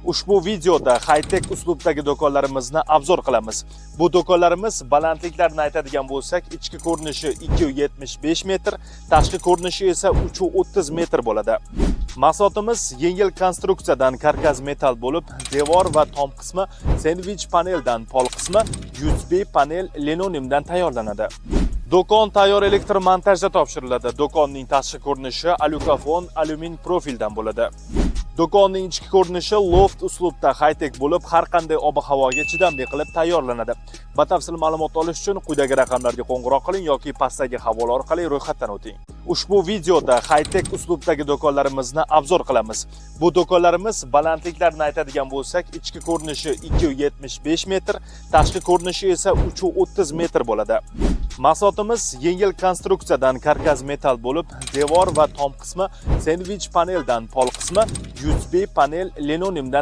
Ushbu videoda high-tech uslubdagi do'konlarimizni obzor qilamiz. Bu do'konlarimiz balandliklarini aytadigan bo'lsak, ichki ko'rinishi 275 metr, tashqi ko'rinishi esa 330 metr bo'ladi. Mahsulotimiz yengil konstruksiyadan karkaz metal bo'lib, devor va tom qismi sendvich paneldan, pol qismi USB panel linoleumdan tayyorlanadi. Do'kon tayyor elektr montajda topshiriladi. Do'konning tashqi ko'rinishi alyukafon alyumin profildan bo'ladi. Do'konning ichki ko'rinishi loft uslubda high-tech bo'lib, har qanday ob-havoga chidamli qilib tayyorlanadi. Batafsil ma'lumot olish uchun quyidagi raqamlarga qo'ng'iroq qiling yoki pastdagi havola orqali ro'yxatdan o'ting. Ushbu videoda high-tech uslubdagi do'konlarimizni obzor qilamiz. Bu do'konlarimiz balandliklarini aytadigan bo'lsak, ichki ko'rinishi 275 metr, tashqi ko'rinishi esa 330 metr bo'ladi. Mahsulotimiz yengil konstruksiyadan karkaz metal bo'lib, devor va tom qismi sendvich paneldan, pol qismi USB panel linoleumdan